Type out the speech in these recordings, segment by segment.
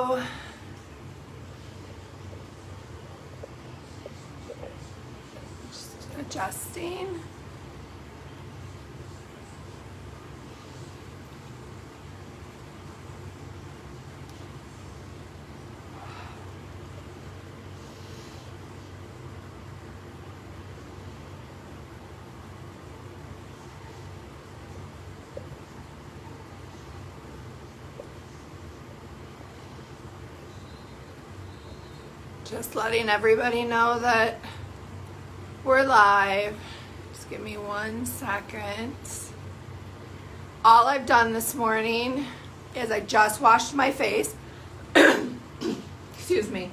go. Just adjusting. Just letting everybody know that we're live. Just give me 1 second. All I've done this morning is I just washed my face. Excuse me.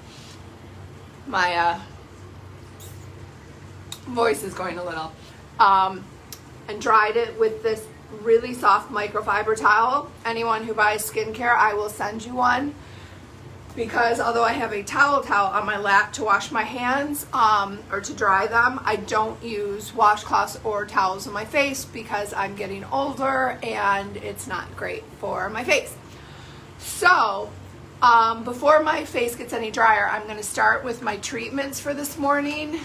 My voice is going a little. And dried it with this really soft microfiber towel. Anyone who buys skincare, I will send you one. Because although I have a towel on my lap to wash my hands or to dry them, I don't use washcloths or towels on my face because I'm getting older and it's not great for my face. So before my face gets any drier, I'm going to start with my treatments for this morning.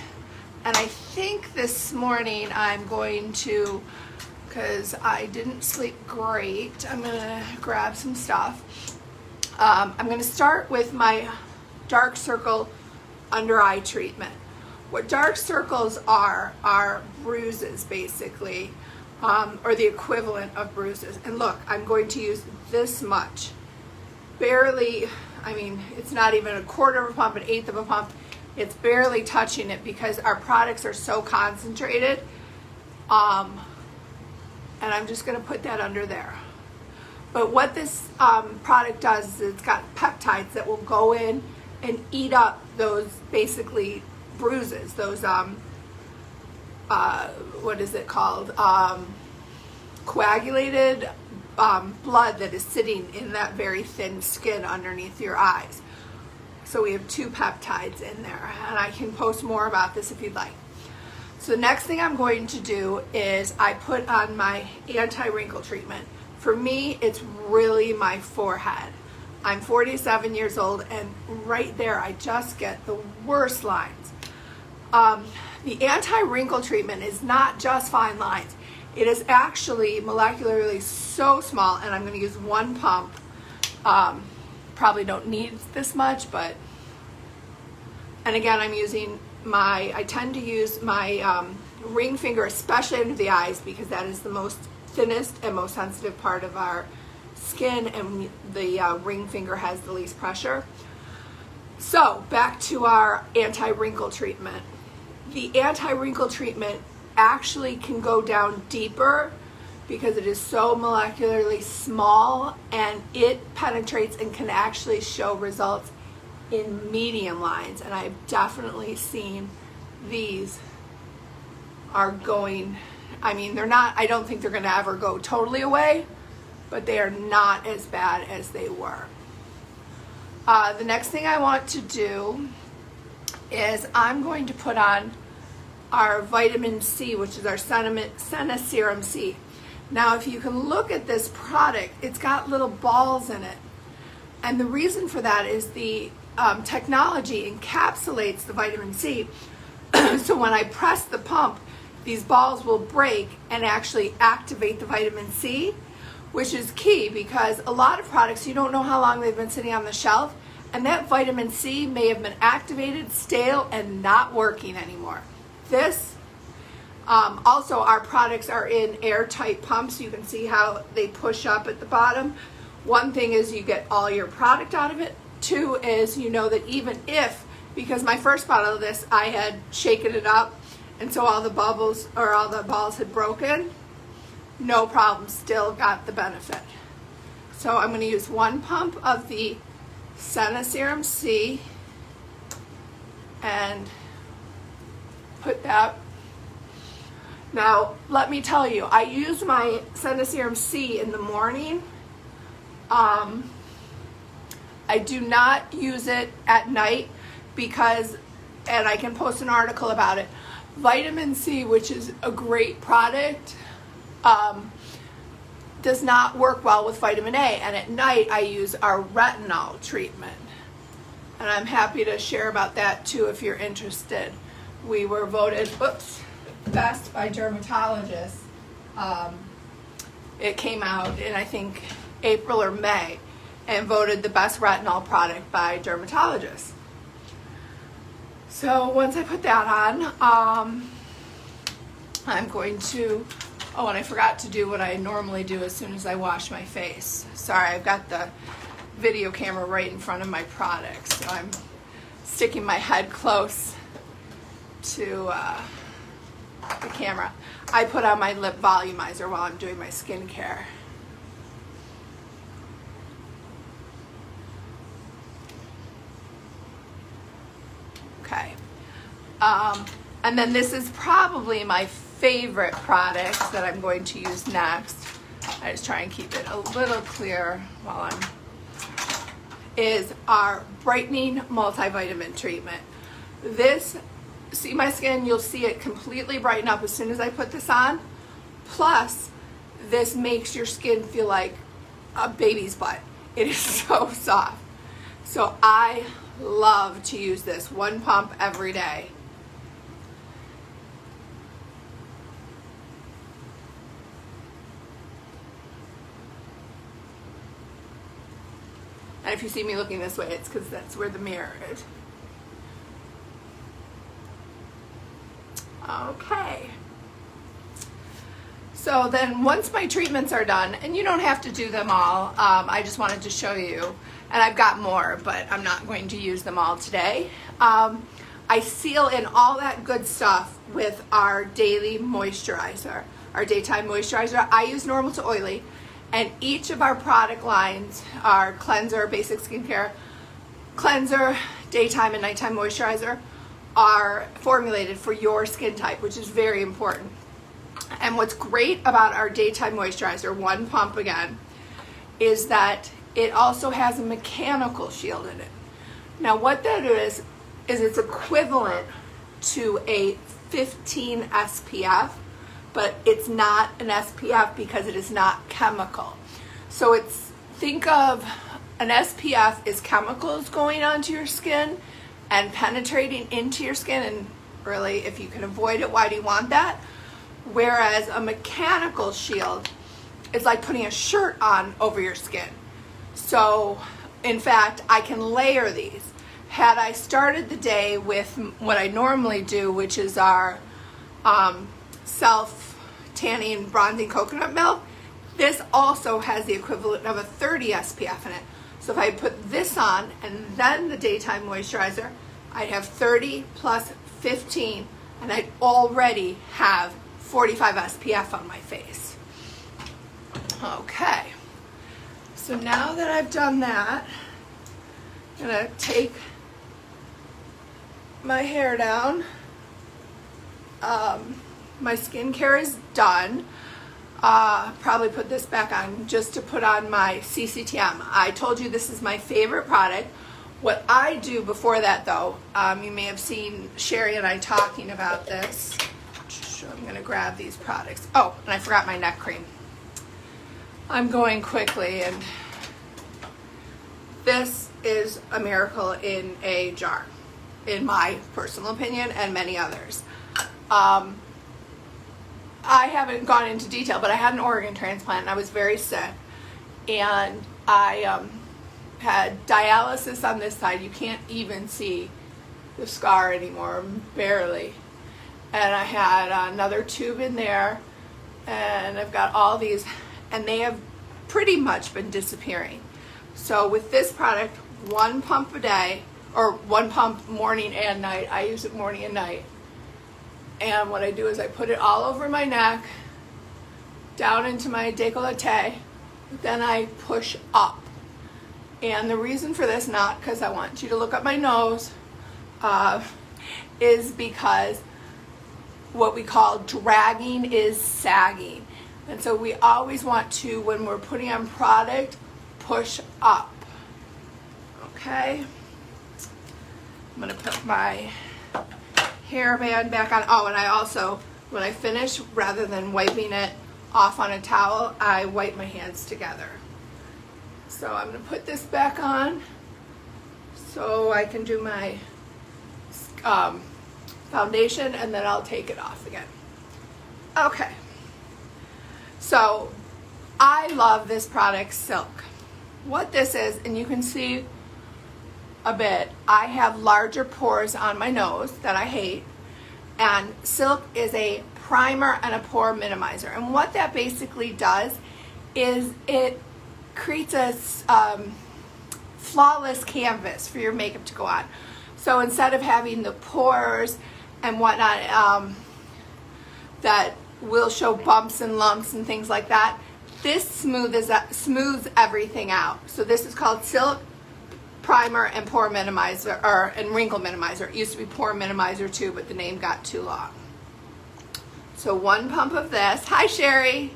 And I think this morning I'm going to, because I didn't sleep great, I'm going to grab some stuff. I'm going to start with my dark circle under eye treatment. What dark circles are bruises basically, or the equivalent of bruises. And look, I'm going to use this much. Barely, I mean, it's not even a quarter of a pump, an eighth of a pump. It's barely touching it because our products are so concentrated. And I'm just going to put that under there. But what this product does is it's got peptides that will go in and eat up those basically bruises, those, what is it called? Coagulated blood that is sitting in that very thin skin underneath your eyes. So we have 2 peptides in there, and I can post more about this if you'd like. So the next thing I'm going to do is I put on my anti-wrinkle treatment. For me, it's really my forehead. I'm 47 years old, and right there, I just get the worst lines. The anti-wrinkle treatment is not just fine lines. It is actually molecularly so small, and I'm going to use 1 pump. Probably don't need this much, but, and again, I'm using I tend to use my ring finger, especially under the eyes, because that is the most thinnest and most sensitive part of our skin, and the ring finger has the least pressure. So back to our anti-wrinkle treatment. The anti-wrinkle treatment actually can go down deeper because it is so molecularly small, and it penetrates and can actually show results in medium lines. And I've definitely seen these are going, I mean, they're not, I don't think they're going to ever go totally away, but they are not as bad as they were. The next thing I want to do is I'm going to put on our vitamin C, which is our Senna Serum C. Now, if you can look at this product, it's got little balls in it. And the reason for that is the technology encapsulates the vitamin C. So when I press the pump, these balls will break and actually activate the vitamin C, which is key because a lot of products, you don't know how long they've been sitting on the shelf, and that vitamin C may have been activated, stale, and not working anymore. This, also our products are in airtight pumps. You can see how they push up at the bottom. One thing is you get all your product out of it. 2 is you know that even if, because my first bottle of this, I had shaken it up, and so all the bubbles or all the balls had broken, no problem, still got the benefit. So I'm going to use 1 pump of the Senna Serum C and put that. Now, let me tell you, I use my Senna Serum C in the morning. I do not use it at night because, and I can post an article about it, vitamin C, which is a great product, does not work well with vitamin A, and at night I use our retinol treatment. And I'm happy to share about that too if you're interested. We were voted, best by dermatologists. It came out in, I think, April or May, and voted the best retinol product by dermatologists. So once I put that on, I'm going to, oh, and I forgot to do what I normally do as soon as I wash my face. Sorry, I've got the video camera right in front of my product, so I'm sticking my head close to the camera. I put on my lip volumizer while I'm doing my skincare. Okay. And then this is probably my favorite product that I'm going to use next. I just try and keep it a little clear while is our brightening multivitamin treatment. This, see my skin, you'll see it completely brighten up as soon as I put this on. Plus, this makes your skin feel like a baby's butt. It is so soft. So I love to use this, one pump every day. And if you see me looking this way, it's because that's where the mirror is. Okay. So then once my treatments are done, and you don't have to do them all, I just wanted to show you, and I've got more, but I'm not going to use them all today. I seal in all that good stuff with our daily moisturizer, our daytime moisturizer. I use normal to oily, and each of our product lines, our cleanser, basic skincare, cleanser, daytime and nighttime moisturizer, are formulated for your skin type, which is very important. And what's great about our daytime moisturizer, one pump again, is that it also has a mechanical shield in it. Now what that is it's equivalent to a 15 SPF, but it's not an SPF because it is not chemical. So think of an SPF is chemicals going onto your skin and penetrating into your skin, and really, if you can avoid it, why do you want that? Whereas a mechanical shield is like putting a shirt on over your skin. So, in fact, I can layer these. Had I started the day with what I normally do, which is our self-tanning bronzing coconut milk, this also has the equivalent of a 30 SPF in it. So if I put this on and then the daytime moisturizer, I'd have 30 plus 15, and I'd already have 45 SPF on my face. Okay, so now that I've done that, I'm gonna take my hair down. My skincare is done. Probably put this back on just to put on my CCTM. I told you this is my favorite product. What I do before that though, you may have seen Sherry and I talking about this. I'm gonna grab these products. Oh, and I forgot my neck cream. I'm going quickly, and this is a miracle in a jar, in my personal opinion, and many others. I haven't gone into detail, but I had an organ transplant and I was very sick, and I had dialysis on this side. You can't even see the scar anymore, barely. And I had another tube in there, and I've got all these, and they have pretty much been disappearing. So with this product, one pump a day, or one pump morning and night. I use it morning and night. And what I do is I put it all over my neck, down into my décolleté, then I push up. And the reason for this, not because I want you to look up my nose, is because what we call dragging is sagging. And so we always want to, when we're putting on product, push up. Okay? I'm gonna put my hairband back on. Oh, and I also, when I finish, rather than wiping it off on a towel, I wipe my hands together. So I'm going to put this back on so I can do my foundation, and then I'll take it off again. Okay, so I love this product, Silk. What this is, and you can see a bit, I have larger pores on my nose that I hate, and Silk is a primer and a pore minimizer. And what that basically does is it creates a flawless canvas for your makeup to go on. So instead of having the pores and whatnot that will show bumps and lumps and things like that, this smooths everything out. So this is called Silk Primer and Pore Minimizer, and Wrinkle Minimizer. It used to be Pore Minimizer too, but the name got too long. So one pump of this. Hi, Sherry.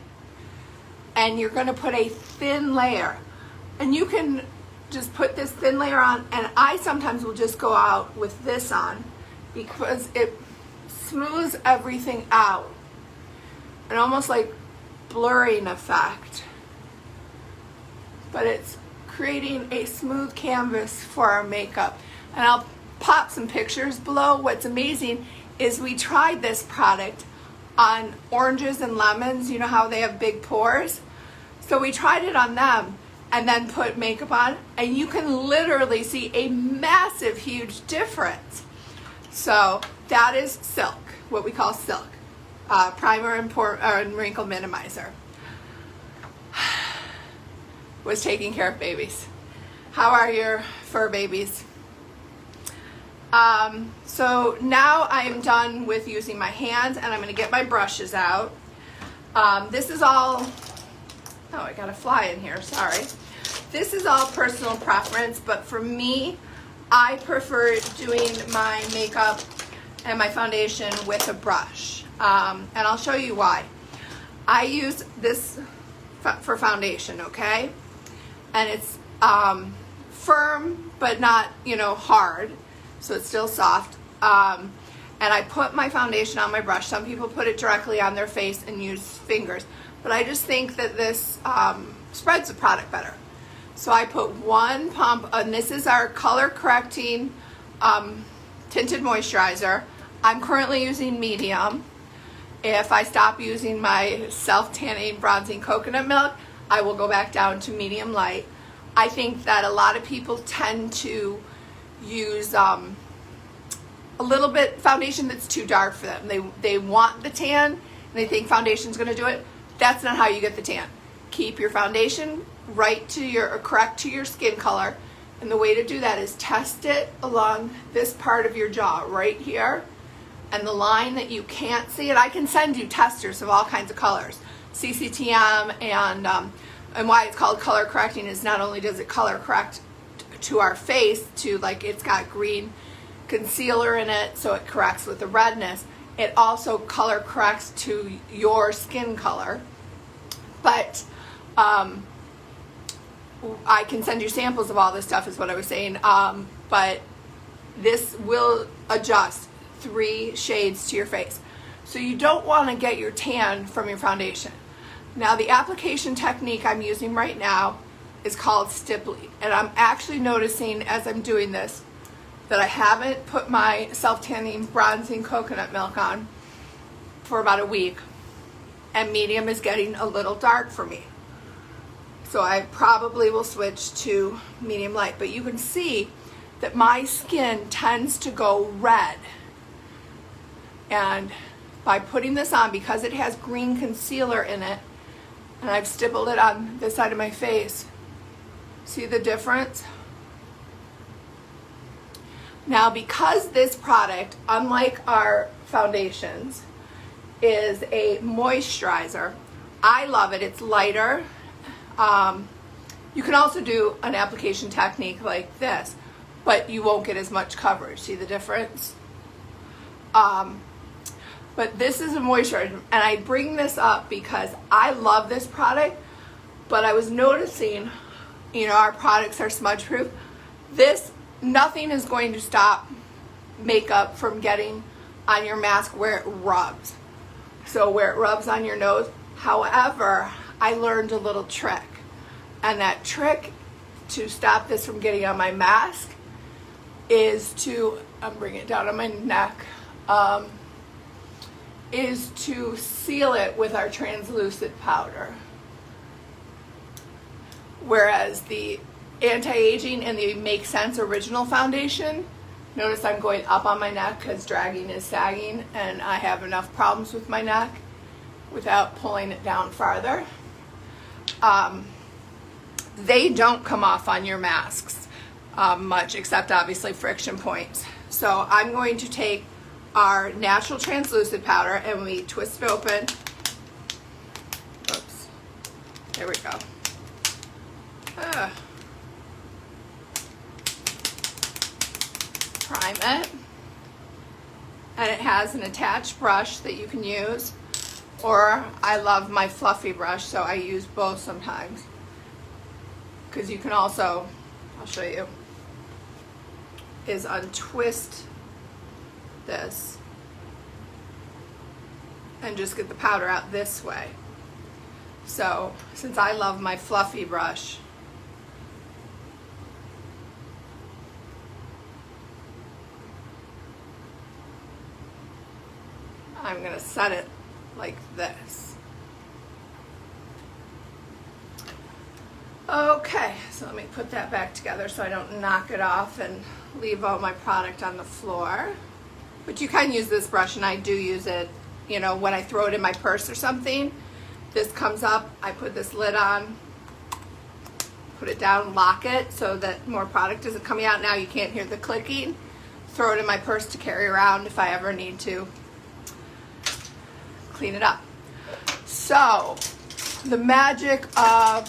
And you're going to put a thin layer. And you can just put this thin layer on, and I sometimes will just go out with this on because it smooths everything out. And almost like blurring effect. But it's creating a smooth canvas for our makeup. And I'll pop some pictures below. What's amazing is we tried this product on oranges and lemons. You know how they have big pores? So we tried it on them and then put makeup on, and you can literally see a massive, huge difference. So that is Silk, what we call Silk. Primer and pore and wrinkle minimizer. Was taking care of babies. How are your fur babies? So now I am done with using my hands, and I'm going to get my brushes out. This is all, oh, I got a fly in here, sorry. This is all personal preference, but for me, I prefer doing my makeup and my foundation with a brush. And I'll show you why. I use this for foundation, okay? And it's firm, but not, you know, hard. So it's still soft. And I put my foundation on my brush. Some people put it directly on their face and use fingers. But I just think that this spreads the product better. So I put one pump, and this is our color correcting tinted moisturizer. I'm currently using medium. If I stop using my self-tanning bronzing coconut milk, I will go back down to medium light. I think that a lot of people tend to use a little bit foundation that's too dark for them. They want the tan, and they think foundation's going to do it. That's not how you get the tan. Keep your foundation right to your, or correct to your skin color, and the way to do that is test it along this part of your jaw right here, and the line that you can't see it. I can send you testers of all kinds of colors, CCTM, and why it's called color correcting is not only does it color correct to our face, to like it's got green concealer in it, so it corrects with the redness. It also color corrects to your skin color. But I can send you samples of all this stuff is what I was saying. But this will adjust 3 shades to your face. So you don't want to get your tan from your foundation. Now the application technique I'm using right now is called stippling. And I'm actually noticing as I'm doing this that I haven't put my self-tanning bronzing coconut milk on for about a week. And medium is getting a little dark for me. So I probably will switch to medium light. But you can see that my skin tends to go red. And by putting this on, because it has green concealer in it, and I've stippled it on this side of my face, see the difference? Now because this product, unlike our foundations, is a moisturizer, I love it. It's lighter. You can also do an application technique like this, but you won't get as much coverage. See the difference? But this is a moisturizer, and I bring this up because I love this product, but I was noticing, you know, our products are smudge proof. This, nothing is going to stop makeup from getting on your mask where it rubs. So where it rubs on your nose, However, I learned a little trick, and that trick to stop this from getting on my mask is to, bring it down on my neck, is to seal it with our translucent powder. Whereas the anti-aging and the Make Sense original foundation, notice I'm going up on my neck because dragging is sagging and I have enough problems with my neck without pulling it down farther. They don't come off on your masks much, except obviously friction points. So I'm going to take our natural translucent powder and we twist it open. Oops, there we go. Prime it, and it has an attached brush that you can use, or I love my fluffy brush, so I use both sometimes, because you can also, I'll show you, is untwist this and just get the powder out this way. So since I love my fluffy brush, I'm going to set it like this. Okay, so let me put that back together so I don't knock it off and leave all my product on the floor. But you can use this brush, and I do use it, you know, when I throw it in my purse or something. This comes up, I put this lid on, put it down, lock it so that more product isn't coming out. Now you can't hear the clicking. Throw it in my purse to carry around if I ever need to clean it up. So, the magic of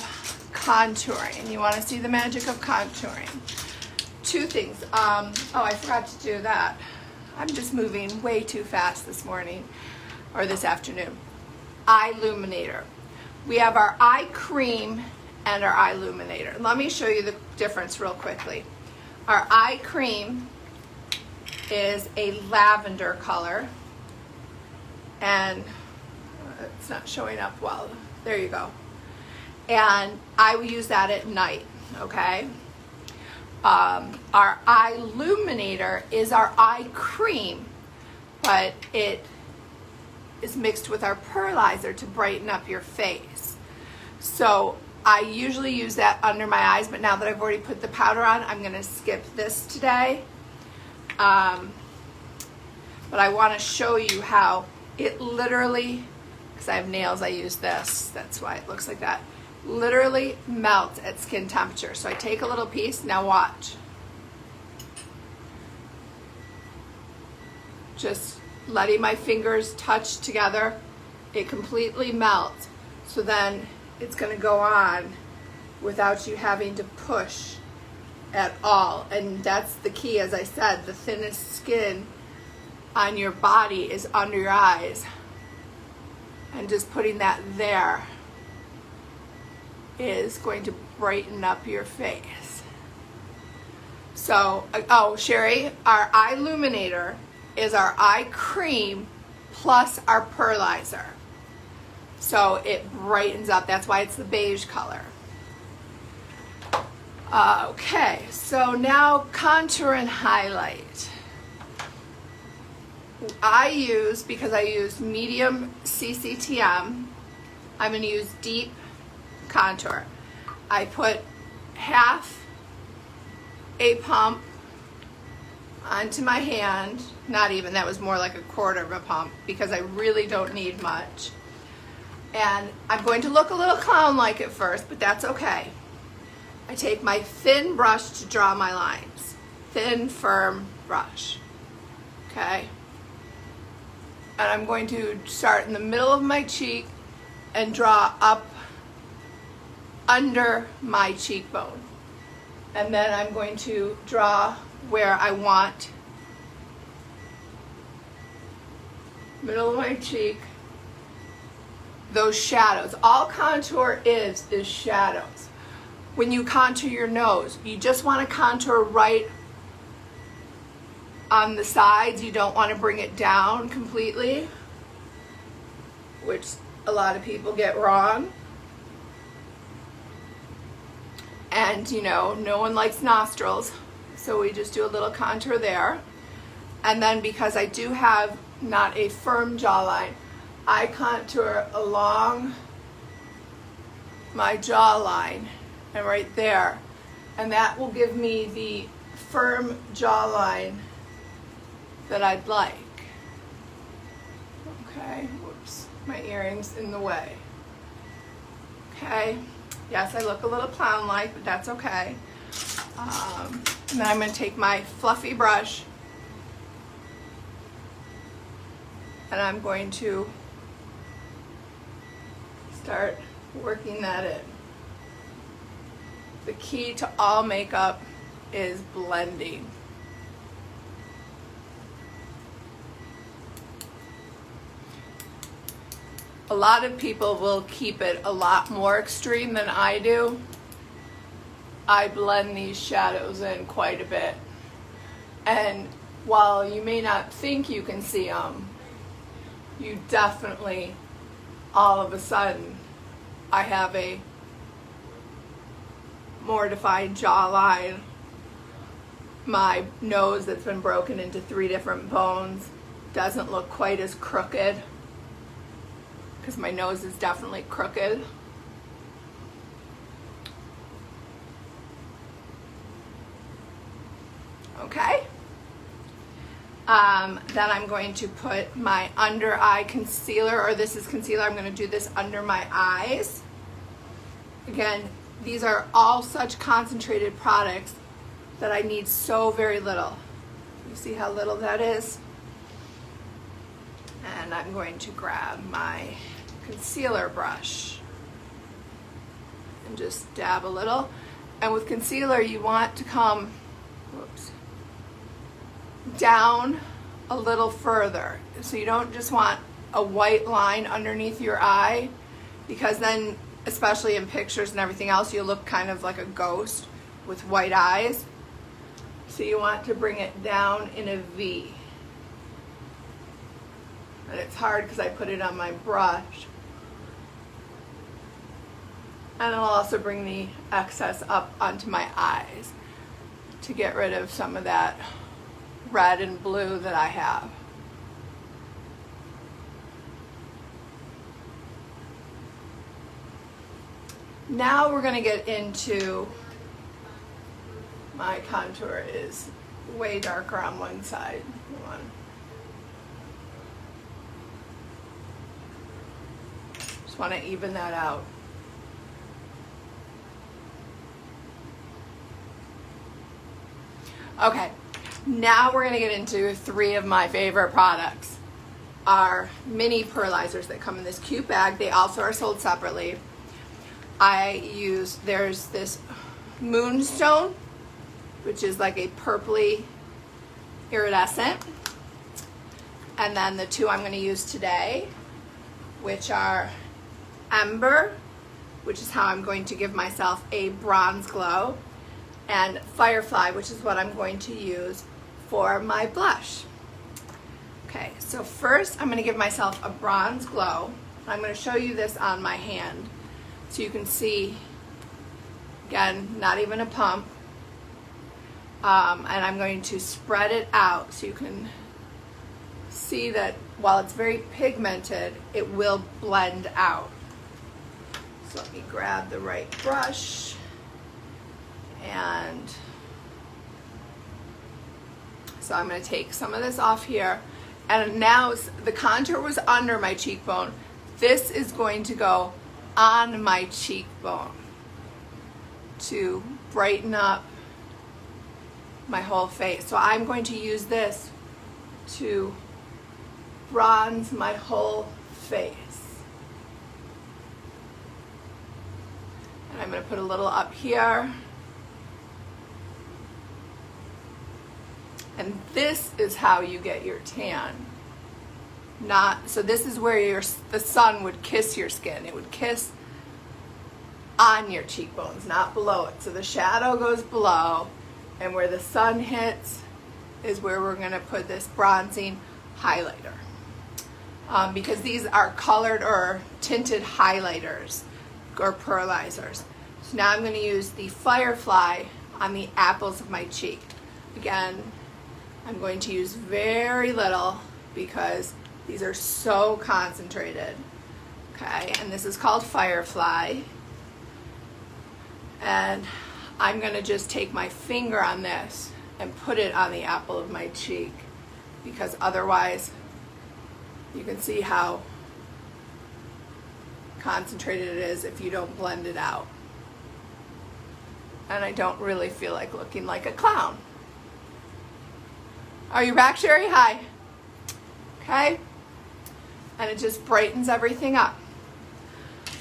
contouring. You want to see the magic of contouring. Two things. Oh, I forgot to do that. I'm just moving way too fast this morning, or this afternoon. Eye illuminator. We have our eye cream and our eye illuminator. Let me show you the difference real quickly. Our eye cream is a lavender color, and it's not showing up well. There you go. And I will use that at night, okay? Our eye illuminator is our eye cream, but it is mixed with our pearlizer to brighten up your face. So I usually use that under my eyes, but now that I've already put the powder on, I'm going to skip this today. But I want to show you how it literally, because I have nails, I use this, that's why it looks like that, literally melts at skin temperature. So I take a little piece, now watch. Just letting my fingers touch together, it completely melts. So then it's going to go on without you having to push at all. And that's the key, as I said, the thinnest skin on your body is under your eyes. And just putting that there is going to brighten up your face. So, oh, Sherry, our eye illuminator is our eye cream plus our pearlizer. So it brightens up. That's why it's the beige color. Okay, so now contour and highlight. I use, because I use medium CCTM, I'm going to use deep contour. I put half a pump onto my hand, not even, that was more like a quarter of a pump because I really don't need much. And I'm going to look a little clown-like at first, but that's okay. I take my thin brush to draw my lines. Thin, firm brush. Okay? And I'm going to start in the middle of my cheek and draw up under my cheekbone. And then I'm going to draw where I want, middle of my cheek, those shadows. All contour is shadows. When you contour your nose, you just want to contour right on the sides. You don't want to bring it down completely, which a lot of people get wrong. And you know, no one likes nostrils, so we just do a little contour there. And then because I do have not a firm jawline, I contour along my jawline and right there. And that will give me the firm jawline that I'd like. Okay, whoops, my earring's in the way. Okay, yes, I look a little clown-like, but that's okay. And then I'm going to take my fluffy brush and I'm going to start working that in. The key to all makeup is blending. A lot of people will keep it a lot more extreme than I do. I blend these shadows in quite a bit. And while you may not think you can see them, you definitely, all of a sudden, I have a more defined jawline. My nose that's been broken into 3 different bones doesn't look quite as crooked, because my nose is definitely crooked. Okay. Then I'm going to put my under eye concealer, or this is concealer. I'm going to do this under my eyes. Again, these are all such concentrated products that I need so very little. You see how little that is? And I'm going to grab my concealer brush and just dab a little. And with concealer, you want to come, whoops, down a little further. So you don't just want a white line underneath your eye, because then, especially in pictures and everything else, you look kind of like a ghost with white eyes. So you want to bring it down in a V. And it's hard because I put it on my brush. And I'll also bring the excess up onto my eyes to get rid of some of that red and blue that I have. Now we're going to get into, my contour is way darker on one side. Hold on. Just want to even that out. Okay, now we're going to get into 3 of my favorite products. Our mini pearlizers that come in this cute bag. They also are sold separately. There's this Moonstone, which is like a purpley iridescent. And then the 2 I'm going to use today, which are Ember, which is how I'm going to give myself a bronze glow, and Firefly, which is what I'm going to use for my blush. Okay, so first I'm going to give myself a bronze glow. I'm going to show you this on my hand so you can see, again, not even a pump. And I'm going to spread it out so you can see that while it's very pigmented, it will blend out. So let me grab the right brush. And so I'm going to take some of this off here. And now the contour was under my cheekbone. This is going to go on my cheekbone to brighten up my whole face. So I'm going to use this to bronze my whole face. And I'm going to put a little up here. And this is how you get your tan. So this is where the sun would kiss your skin. It would kiss on your cheekbones, not below it. So the shadow goes below, and where the sun hits is where we're going to put this bronzing highlighter. because these are colored or tinted highlighters or pearlizers. So now I'm going to use the Firefly on the apples of my cheek. Again, I'm going to use very little because these are so concentrated. Okay, and this is called Firefly. And I'm going to just take my finger on this and put it on the apple of my cheek, because otherwise you can see how concentrated it is if you don't blend it out. And I don't really feel like looking like a clown. Are you back, Sherry? Hi. Okay. And it just brightens everything up.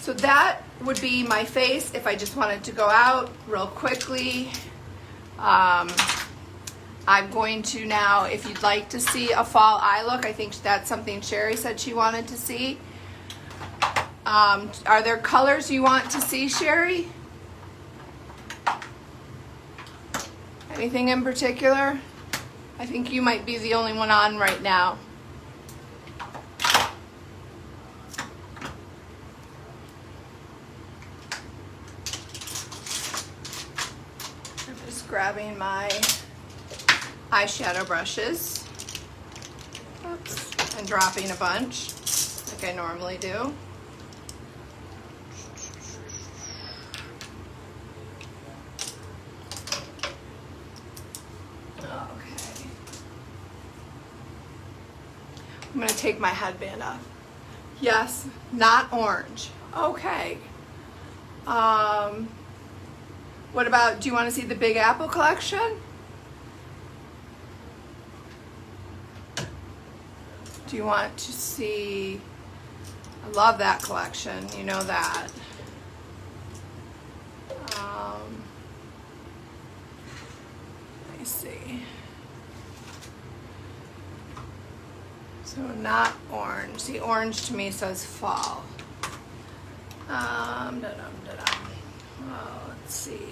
So that would be my face if I just wanted to go out real quickly. I'm going to now, if you'd like to see a fall eye look, I think that's something Sherry said she wanted to see. Are there colors you want to see, Sherry? Anything in particular? I think you might be the only one on right now. I'm just grabbing my eyeshadow brushes. Oops. And dropping a bunch like I normally do. I'm going to take my headband off. Yes, not orange. Okay. What about, do you want to see the Big Apple collection? Do you want to see, I love that collection, you know that. Let me see. So not orange. See, orange to me says fall. Well, let's see.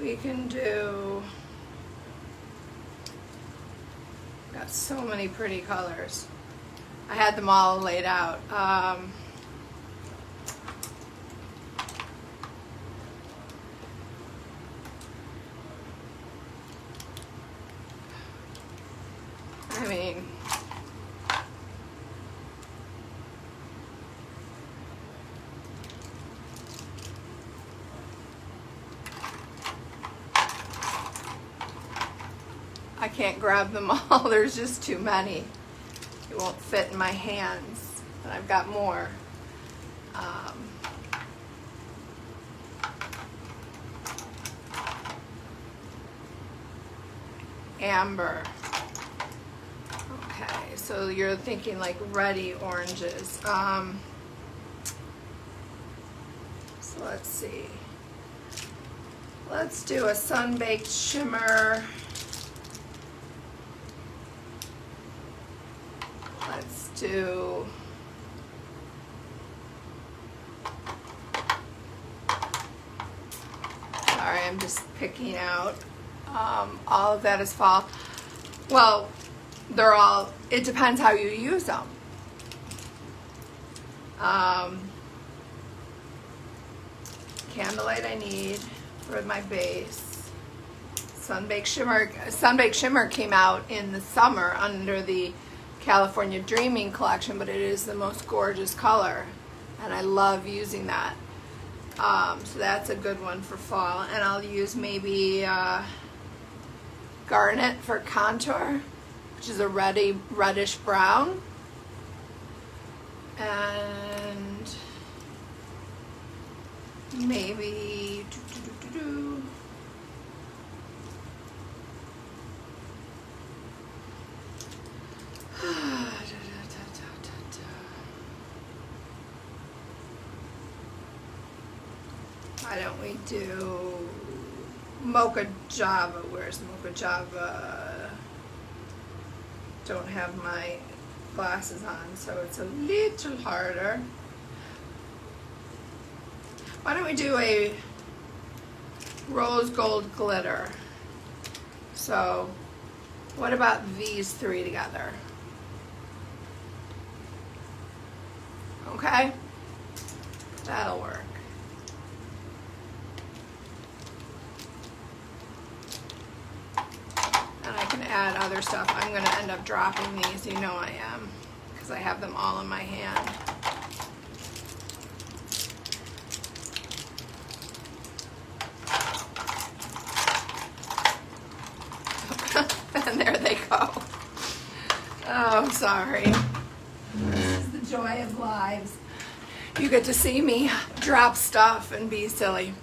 We can do, got so many pretty colors. I had them all laid out. I mean, I can't grab them all. There's just too many. It won't fit in my hands. And I've got more. Amber. Okay, so you're thinking like reddy oranges. So let's see. Let's do a Sunbaked Shimmer. Let's do sorry, I'm just picking out. All of that is fall. Well, they're all, it depends how you use them. Candlelight I need for my base. Sunbaked Shimmer came out in the summer under the California Dreaming collection, but it is the most gorgeous color and I love using that. So that's a good one for fall, and I'll use maybe Garnet for contour, which is a reddish brown, and maybe why don't we do Mocha Java? Where's Mocha Java? Don't have my glasses on, so it's a little harder. Why don't we do a rose gold glitter? So What about these three together? Okay, that'll work. And I can add other stuff. I'm going to end up dropping these, you know I am, because I have them all in my hand. And there they go. Oh, sorry. This is the joy of lives. You get to see me drop stuff and be silly.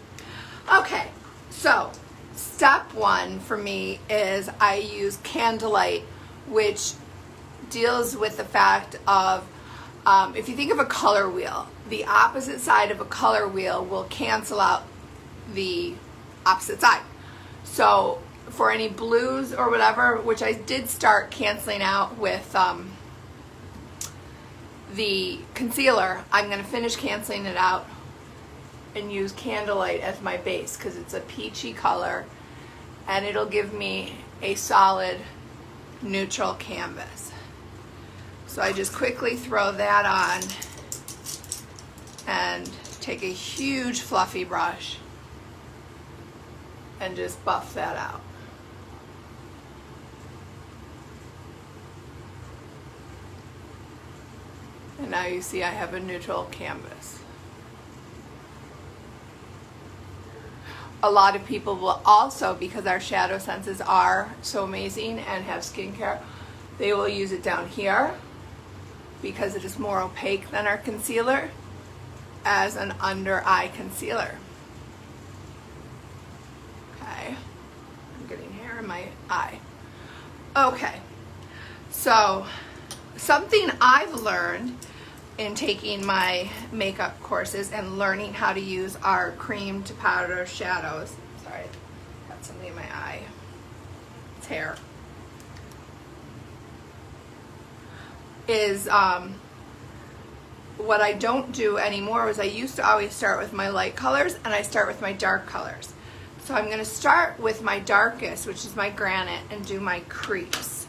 Okay, so step one for me is I use Candlelight, which deals with the fact of, if you think of a color wheel, the opposite side of a color wheel will cancel out the opposite side. So for any blues or whatever, which I did start canceling out with the concealer, I'm going to finish canceling it out and use Candlelight as my base because it's a peachy color and it'll give me a solid neutral canvas. So I just quickly throw that on and take a huge fluffy brush and just buff that out. And now you see I have a neutral canvas. A lot of people will also, because our shadow senses are so amazing and have skincare, they will use it down here because it is more opaque than our concealer as an under eye concealer. Okay, I'm getting hair in my eye. Okay, so something I've learned in taking my makeup courses and learning how to use our cream to powder shadows. Sorry, got something in my eye. It's hair. Is what I don't do anymore is I used to always start with my light colors and I start with my dark colors. So I'm going to start with my darkest, which is my Granite, and do my crease.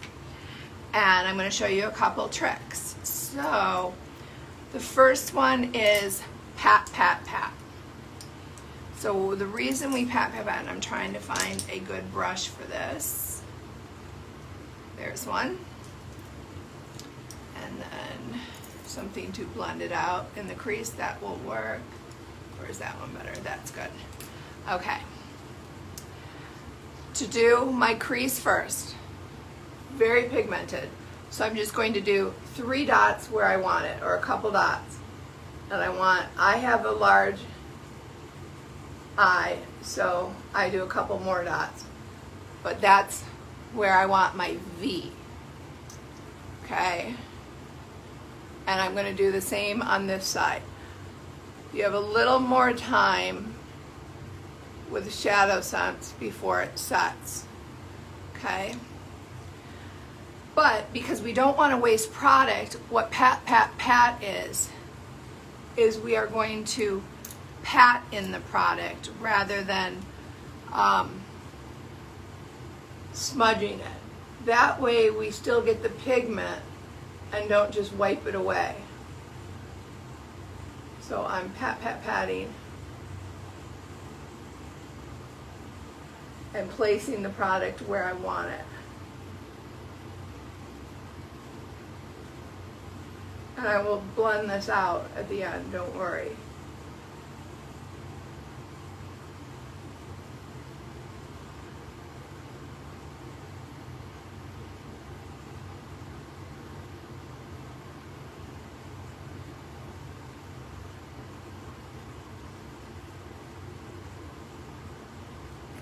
And I'm going to show you a couple tricks. So the first one is pat, pat, pat. So the reason we pat, pat, pat, and I'm trying to find a good brush for this. There's one. And then something to blend it out in the crease, that will work. Or is that one better? That's good. Okay. To do my crease first, very pigmented. So I'm just going to do 3 dots where I want it, or a couple dots. And I have a large eye, so I do a couple more dots. But that's where I want my V. Okay? And I'm going to do the same on this side. You have a little more time with the ShadowSense before it sets. Okay? But because we don't want to waste product, what pat, pat, pat is we are going to pat in the product rather than smudging it. That way we still get the pigment and don't just wipe it away. So I'm pat, pat, patting and placing the product where I want it. And I will blend this out at the end, don't worry.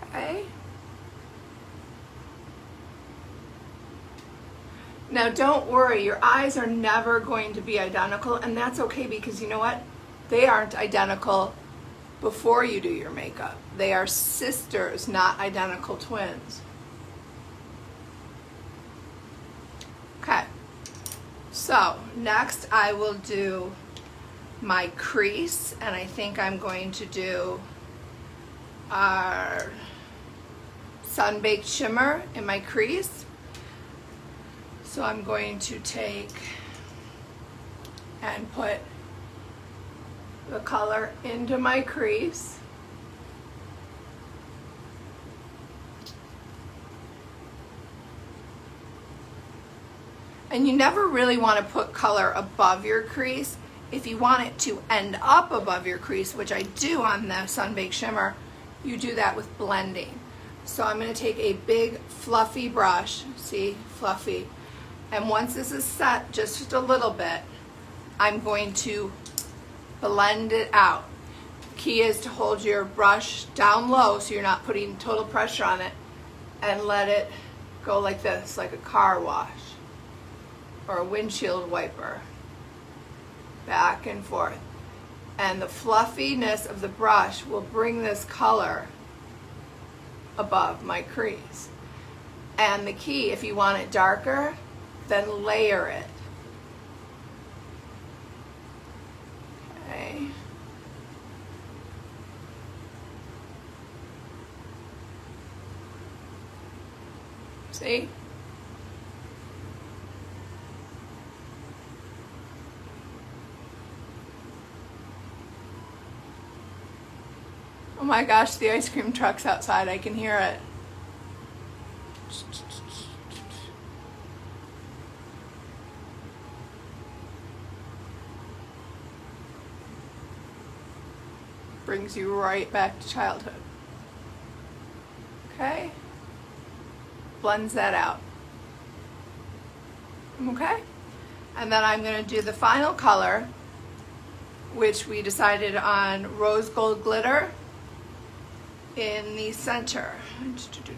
Okay. Now don't worry, your eyes are never going to be identical, and that's okay because you know what? They aren't identical before you do your makeup. They are sisters, not identical twins. Okay, so next I will do my crease, and I think I'm going to do our Sunbaked Shimmer in my crease. So I'm going to take and put the color into my crease. And you never really want to put color above your crease. If you want it to end up above your crease, which I do on the Sunbaked Shimmer, you do that with blending. So I'm going to take a big fluffy brush, see, fluffy, and once this is set just a little bit, I'm going to blend it out. The key is to hold your brush down low so you're not putting total pressure on it, and let it go like this, like a car wash or a windshield wiper, back and forth. And the fluffiness of the brush will bring this color above my crease. And the key, if you want it darker, then layer it. Okay. See? Oh my gosh, the ice cream truck's outside. I can hear it. Brings you right back to childhood. Okay? Blends that out. Okay? And then I'm going to do the final color, which we decided on Rose Gold Glitter in the center.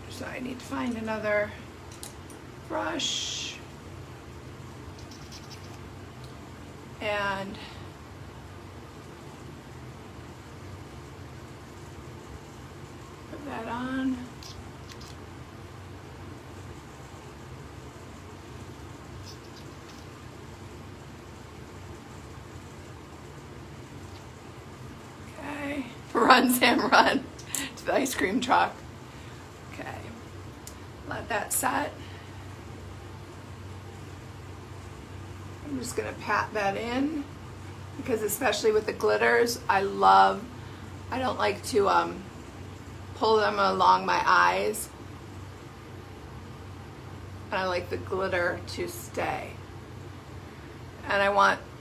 So I need to find another brush and put that on. Okay, run Sam, run to the ice cream truck. Okay, let that set. I'm just gonna pat that in because especially with the glitters, I don't like to pull them along my eyes, and I like the glitter to stay. And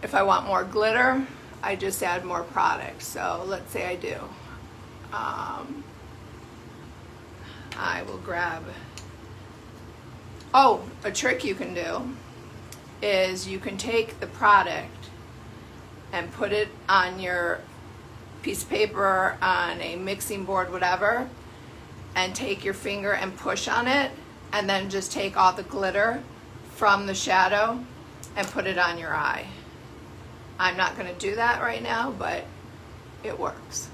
if I want more glitter, I just add more product. So let's say I do. I will grab, a trick you can do is you can take the product and put it on your piece of paper, on a mixing board, whatever, and take your finger and push on it, and then just take all the glitter from the shadow and put it on your eye. I'm not going to do that right now, but it works.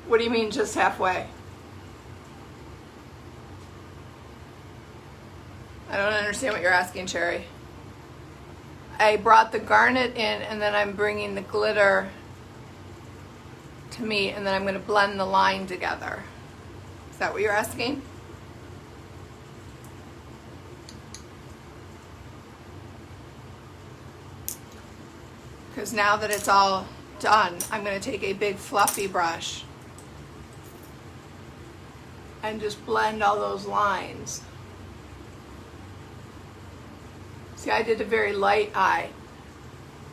What do you mean just halfway? I don't understand what you're asking, Cherry. I brought the garnet in and then I'm bringing the glitter to meet, and then I'm going to blend the line together. Is that what you're asking? Because now that it's all done, I'm going to take a big fluffy brush and just blend all those lines. See, I did a very light eye,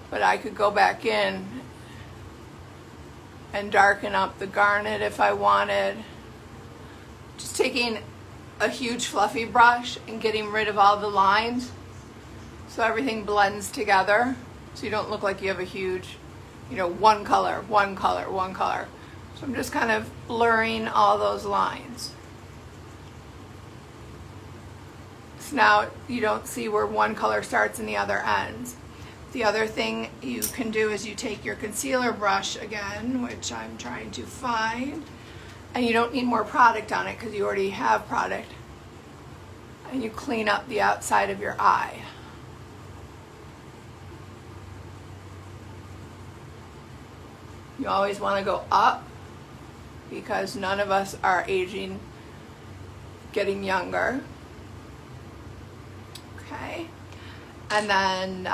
but I could go back in and darken up the garnet if I wanted. Just taking a huge fluffy brush and getting rid of all the lines so everything blends together, so you don't look like you have a huge, one color, one color, one color. So I'm just kind of blurring all those lines. So now you don't see where one color starts and the other ends. The other thing you can do is you take your concealer brush again, which I'm trying to find, and you don't need more product on it because you already have product, and you clean up the outside of your eye. You always want to go up because none of us are aging, getting younger. Okay. And then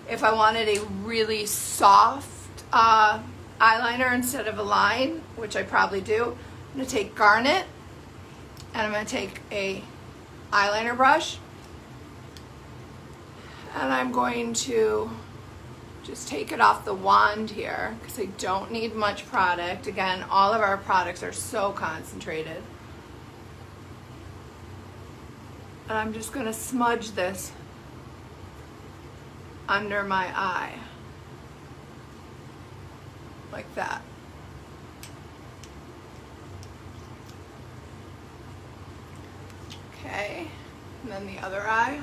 if I wanted a really soft eyeliner instead of a line, which I probably do, I'm going to take Garnet and I'm going to take a eyeliner brush and I'm going to just take it off the wand here because I don't need much product. Again, all of our products are so concentrated. And I'm just going to smudge this under my eye. Like that. Okay, and then the other eye.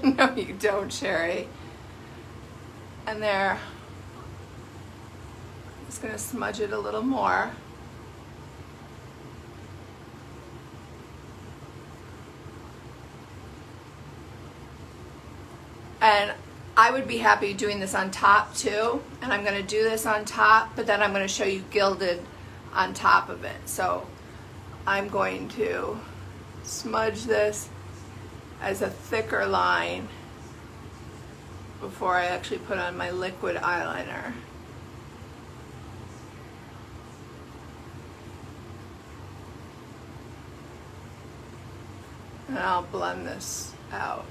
No, you don't, Sherry. And there, I'm just going to smudge it a little more. And I would be happy doing this on top too. And I'm going to do this on top, but then I'm going to show you gilded on top of it. So I'm going to smudge this as a thicker line before I actually put on my liquid eyeliner. And I'll blend this out.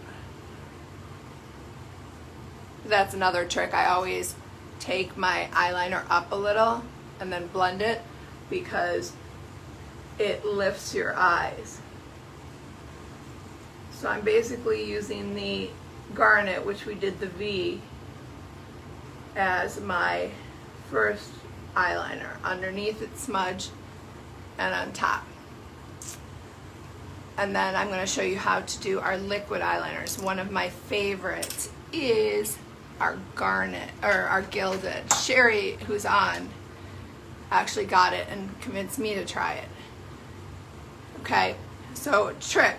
That's another trick. I always take my eyeliner up a little and then blend it because it lifts your eyes. So I'm basically using the Garnet, which we did the V, as my first eyeliner. Underneath it's smudged and on top. And then I'm going to show you how to do our liquid eyeliners. One of my favorites is our Garnet, or our Gilded. Sherry, who's on, actually got it and convinced me to try it. Okay, so trick.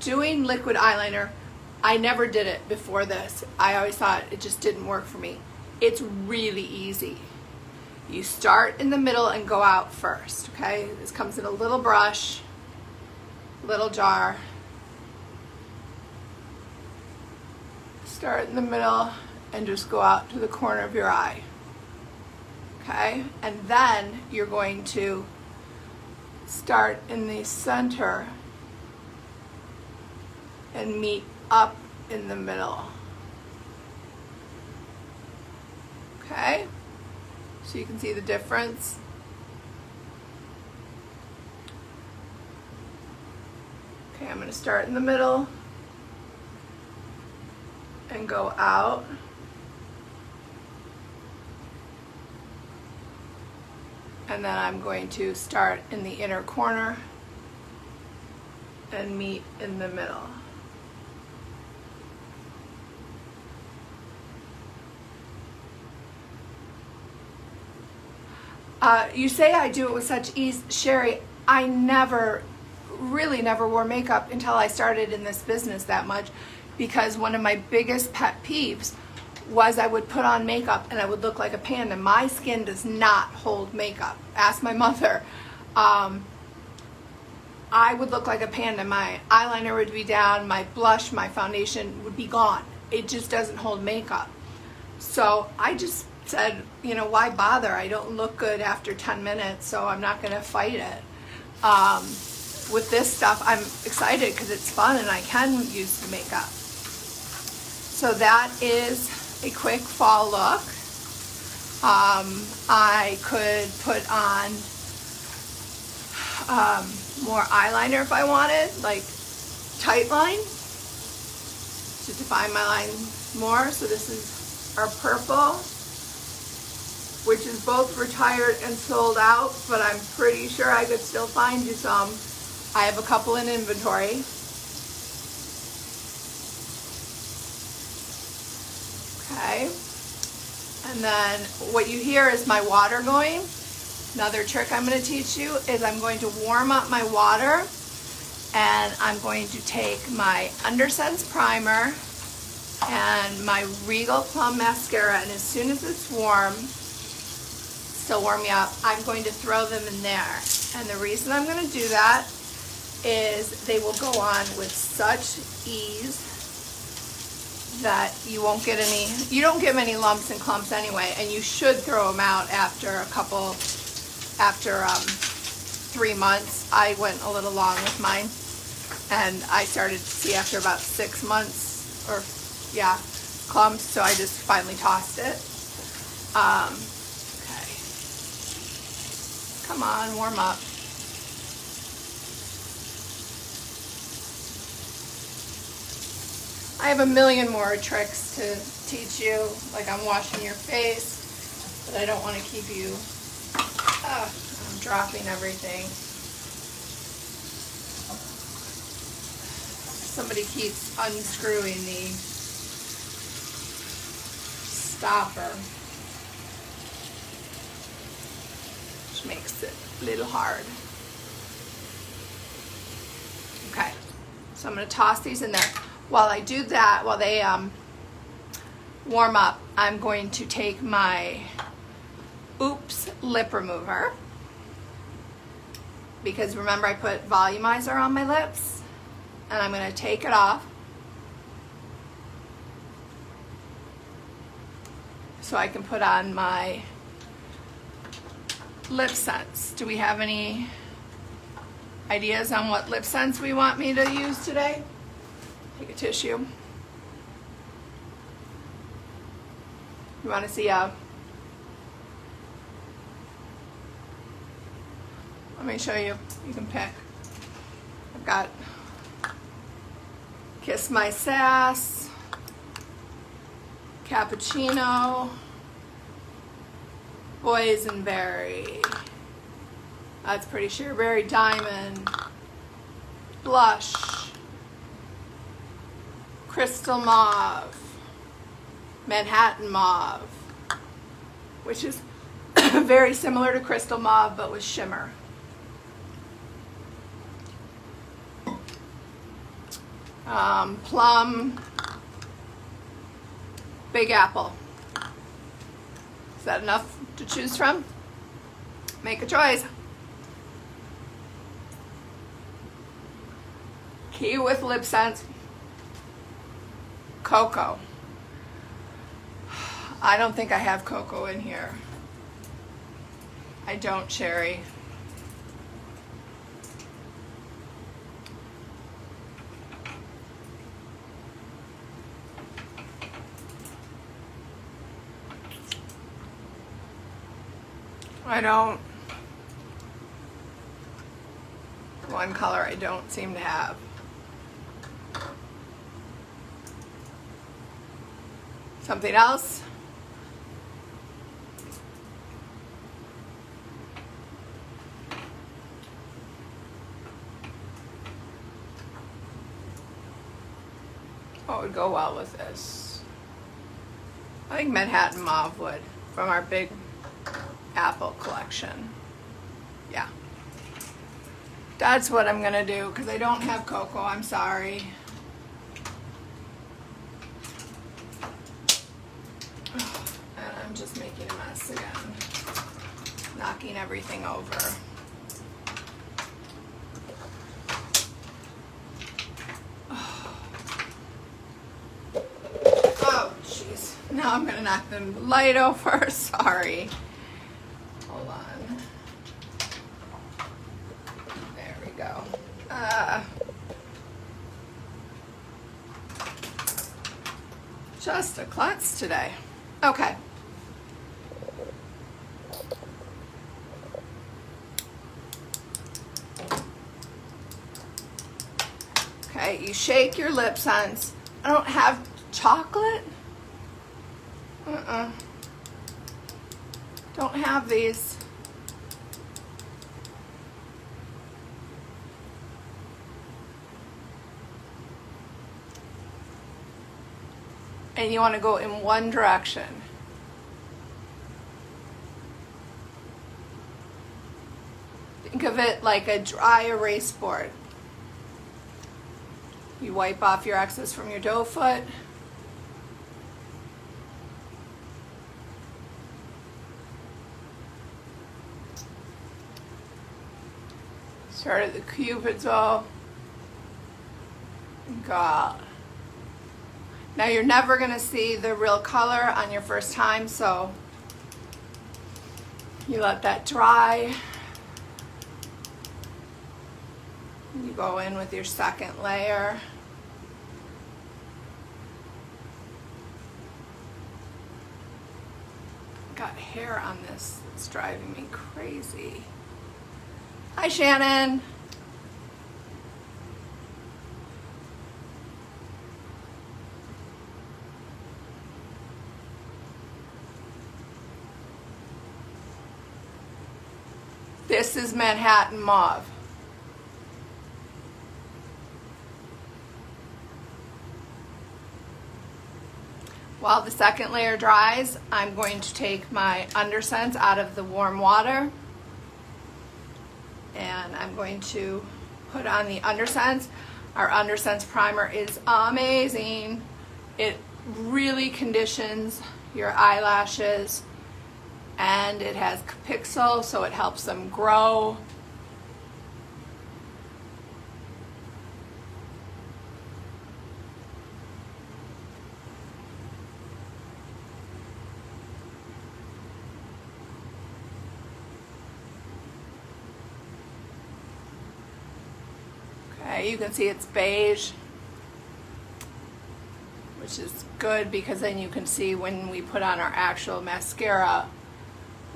Doing liquid eyeliner, I never did it before this. I always thought it just didn't work for me. It's really easy. You start in the middle and go out first, okay? This comes in a little brush, little jar. Start in the middle and just go out to the corner of your eye, okay? And then you're going to start in the center and meet up in the middle. Okay? So you can see the difference. Okay, I'm going to start in the middle and go out. And then I'm going to start in the inner corner and meet in the middle. You say I do it with such ease. Sherry, I really never wore makeup until I started in this business that much, because one of my biggest pet peeves was I would put on makeup and I would look like a panda. My skin does not hold makeup. Ask my mother. I would look like a panda. My eyeliner would be down, my blush, my foundation would be gone. It just doesn't hold makeup. So I just said, you know, why bother? I don't look good after 10 minutes, so I'm not going to fight it. With this stuff, I'm excited because it's fun and I can use the makeup. So that is a quick fall look. I could put on more eyeliner if I wanted, like tight line, to define my line more. So this is our purple, which is both retired and sold out, but I'm pretty sure I could still find you some. I have a couple in inventory. Okay, And then what you hear is my water going. Another trick I'm going to teach you is I'm going to warm up my water, and I'm going to take my UnderSense primer and my Regal Plum mascara, and as soon as it's warm, still warming up, I'm going to throw them in there. And the reason I'm going to do that is they will go on with such ease that you won't get any, you don't get many lumps and clumps anyway, and you should throw them out after a couple, after 3 months. I went a little long with mine, and I started to see after about 6 months, or yeah, clumps, so I just finally tossed it. Okay. Come on, warm up. I have a million more tricks to teach you, like I'm washing your face, but I don't want to keep you, I'm dropping everything. Somebody keeps unscrewing the stopper, which makes it a little hard. Okay, so I'm going to toss these in there. While I do that, while they warm up, I'm going to take my Oops lip remover, because remember I put volumizer on my lips, and I'm going to take it off so I can put on my LipSense. Do we have any ideas on what LipSense we want me to use today? Take a tissue. You want to see a, let me show you, you can pick. I've got Kiss My Sass, Cappuccino, Boysenberry, that's pretty sure, Berry Diamond, Blush, Crystal Mauve, Manhattan Mauve, which is very similar to Crystal Mauve but with shimmer. Plum, Big Apple. Is that enough to choose from? Make a choice. Key with LipSense, cocoa. I don't think I have cocoa in here. I don't, Sherry. I don't. One color I don't seem to have. Something else? What would go well with this? I think Manhattan Mauve would, from our Big Apple collection. Yeah. That's what I'm gonna do, because I don't have cocoa, I'm sorry. And I'm just making a mess again. Knocking everything over. Oh, jeez. Now I'm gonna knock the light over, sorry. Hold on. There we go. Just a klutz today. Okay. Okay, you shake your LipSense. I don't have chocolate. Don't have these. And you want to go in one direction. of it like a dry erase board. You wipe off your excess from your doe foot. Start at the cupid's bow. God. Now you're never going to see the real color on your first time, so you let that dry. You go in with your second layer. Got hair on this. It's driving me crazy. Hi, Shannon. This is Manhattan Mauve. While the second layer dries, I'm going to take my UnderSense out of the warm water, and I'm going to put on the UnderSense. Our UnderSense primer is amazing. It really conditions your eyelashes, and it has pixel, so it helps them grow. Okay, you can see it's beige, which is good because then you can see when we put on our actual mascara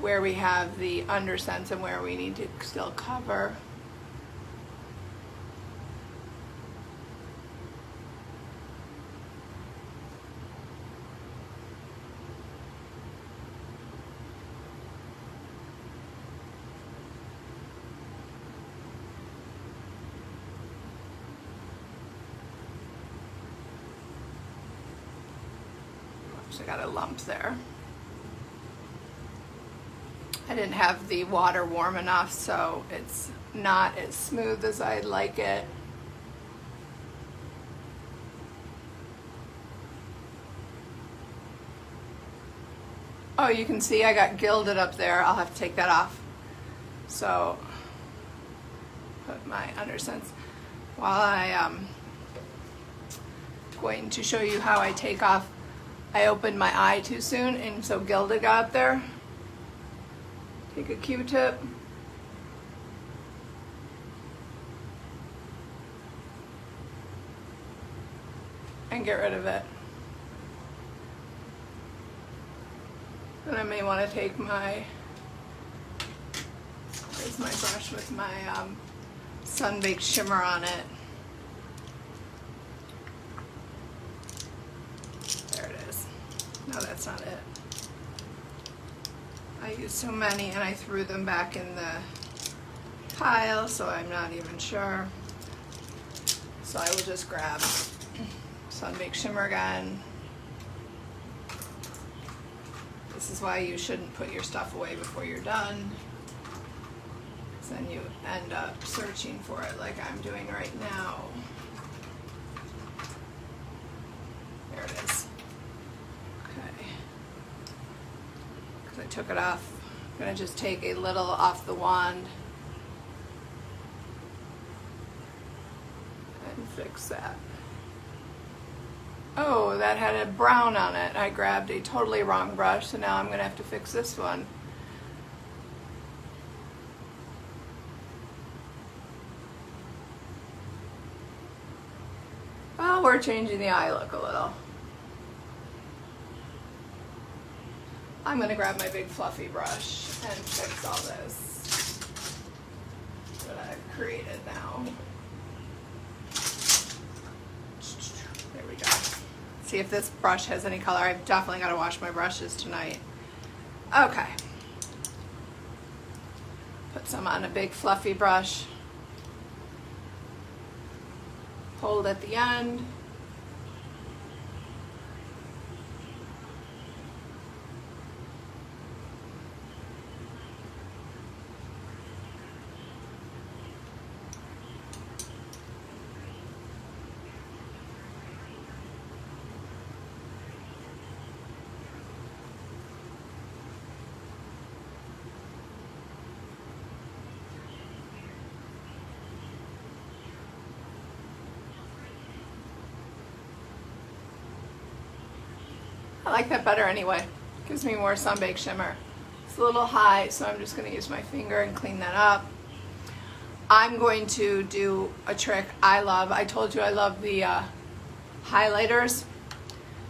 where we have the UnderSense and where we need to still cover. Oops, I got a lump there. I didn't have the water warm enough, so it's not as smooth as I'd like it. Oh, you can see I got gilded up there. I'll have to take that off. So, put my UnderSense. While I'm going to show you how I take off, I opened my eye too soon, and so gilded got up there. Take a Q-tip. And get rid of it. Then I may want to take my, where's my brush with my Sunbaked Shimmer on it. There it is. No, that's not it. I used so many and I threw them back in the pile, so I'm not even sure. So I will just grab Sunbaked Shimmer again. This is why you shouldn't put your stuff away before you're done, because then you end up searching for it like I'm doing right now. There it is. Okay. Because I took it off. I'm going to just take a little off the wand and fix that. Oh, that had a brown on it. I grabbed a totally wrong brush, so now I'm going to have to fix this one. Well, we're changing the eye look a little. I'm going to grab my big fluffy brush and fix all this that I've created now. There we go. See if this brush has any color. I've definitely got to wash my brushes tonight. Okay. Put some on a big fluffy brush. Hold at the end. I like that better anyway. Gives me more Sunbaked shimmer. It's a little high, so I'm just going to use my finger and clean that up. I'm going to do a trick I love. I told you I love the highlighters.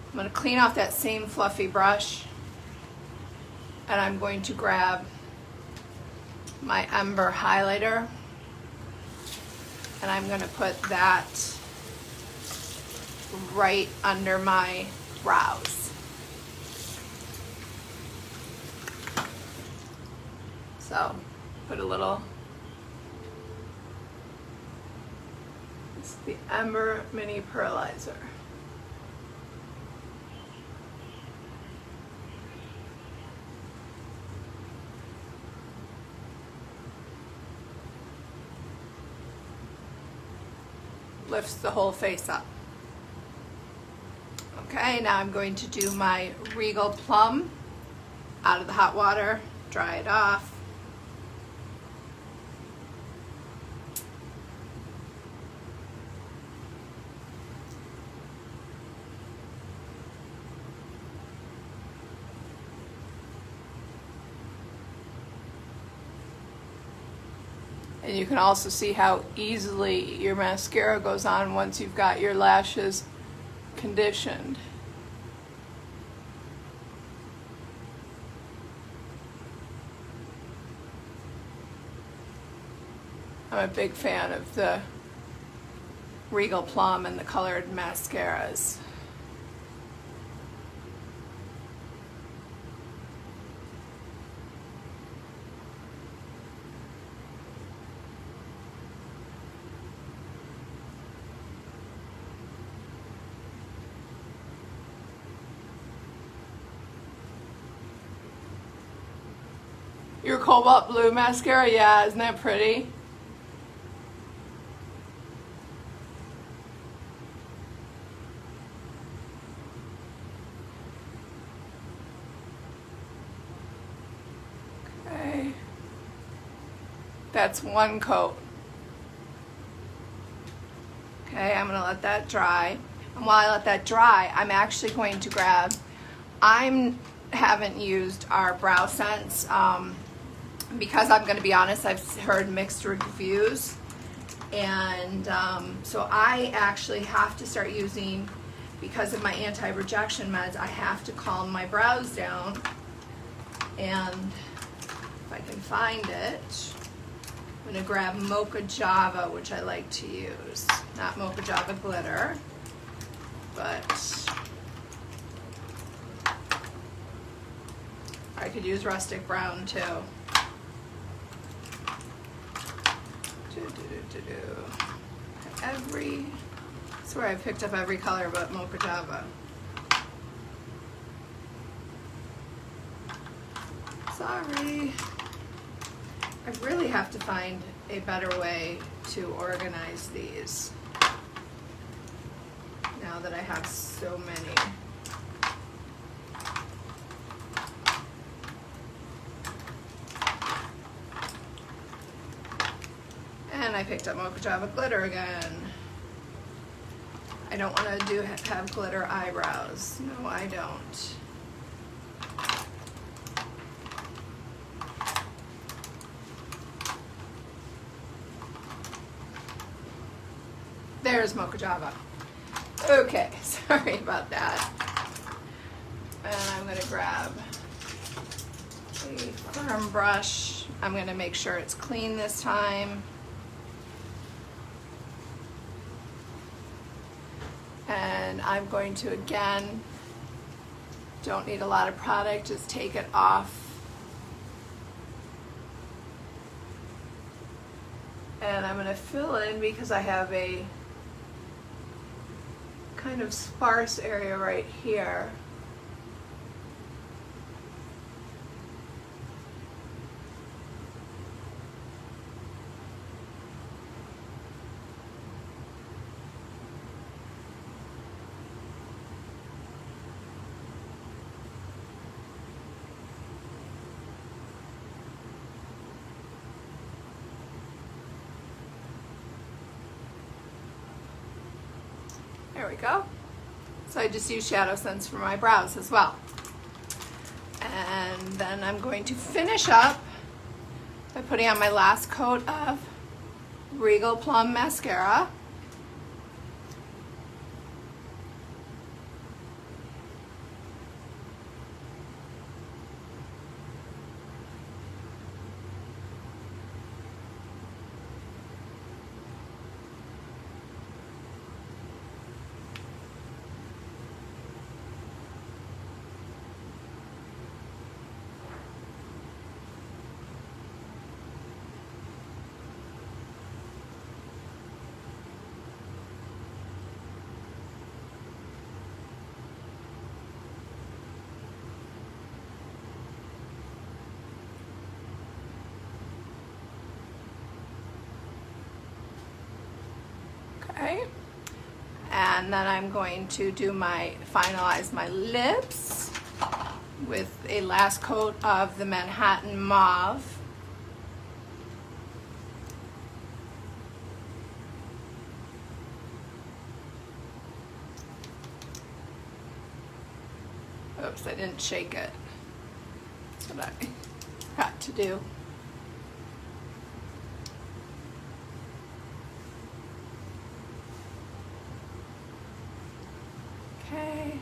I'm going to clean off that same fluffy brush, and I'm going to grab my Ember highlighter, and I'm going to put that right under my brows. So put a little, it's the Ember Mini Pearlizer. Lifts the whole face up. Okay, now I'm going to do my Regal Plum out of the hot water, dry it off. And you can also see how easily your mascara goes on once you've got your lashes conditioned. I'm a big fan of the Regal Plum and the colored mascaras. Your cobalt blue mascara, yeah, isn't that pretty? Okay, that's one coat. Okay, I'm gonna let that dry. And while I let that dry, I'm actually going to grab, haven't used our Brow Sense, because I'm going to be honest, I've heard mixed reviews, and so I actually have to start using, because of my anti-rejection meds, I have to calm my brows down. And if I can find it, I'm going to grab Mocha Java, which I like to use. Not Mocha Java glitter, but I could use Rustic Brown too. I swear I picked up every color but Mocha Java. Sorry. I really have to find a better way to organize these now that I have so many. And I picked up Mocha Java glitter again. I don't want to have glitter eyebrows. No, I don't. There's Mocha Java. Okay, sorry about that. And I'm going to grab a firm brush. I'm going to make sure it's clean this time. And I'm going to, again, don't need a lot of product, just take it off. And I'm going to fill in, because I have a kind of sparse area right here. There we go. So I just use ShadowSense for my brows as well. And then I'm going to finish up by putting on my last coat of Regal Plum Mascara. Okay, and then I'm going to finalize my lips with a last coat of the Manhattan Mauve. Oops, I didn't shake it. That's what I forgot to do. Okay.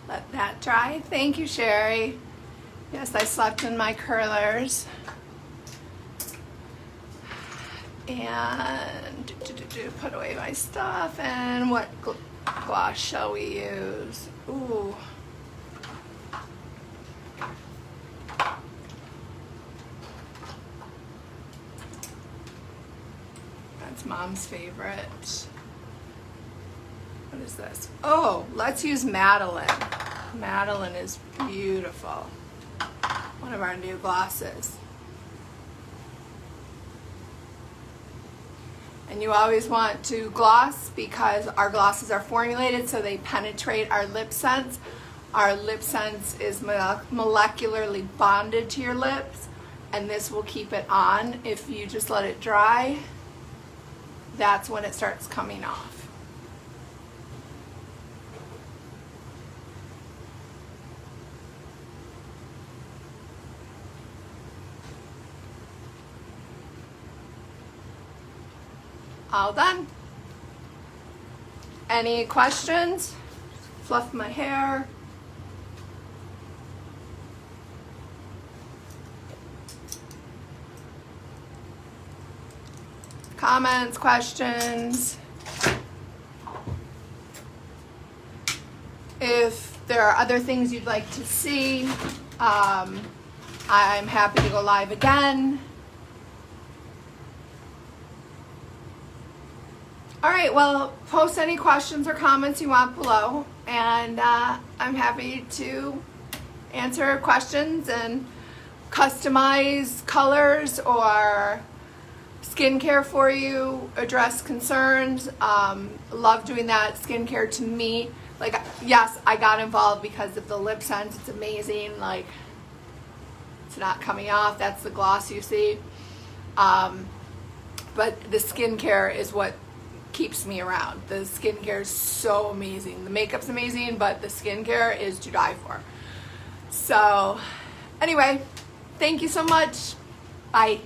Let that dry. Thank you, Sherry. Yes, I slept in my curlers. And put away my stuff. And what gloss shall we use? Ooh. That's Mom's favorite. What is this? Oh, let's use Madeleine. Madeleine is beautiful. One of our new glosses. And you always want to gloss because our glosses are formulated so they penetrate our LipSense. Our LipSense is molecularly bonded to your lips, and this will keep it on. If you just let it dry, that's when it starts coming off. All done. Any questions? Fluff my hair. Comments, questions? If there are other things you'd like to see, I'm happy to go live again. All right, well, post any questions or comments you want below, and I'm happy to answer questions and customize colors or skincare for you, address concerns. Love doing that. Skincare to me, like, yes, I got involved because of the LipSense. It's amazing. Like, it's not coming off. That's the gloss you see. But the skincare is what keeps me around. The skincare is so amazing. The makeup's amazing, but the skincare is to die for. So, anyway, thank you so much. Bye.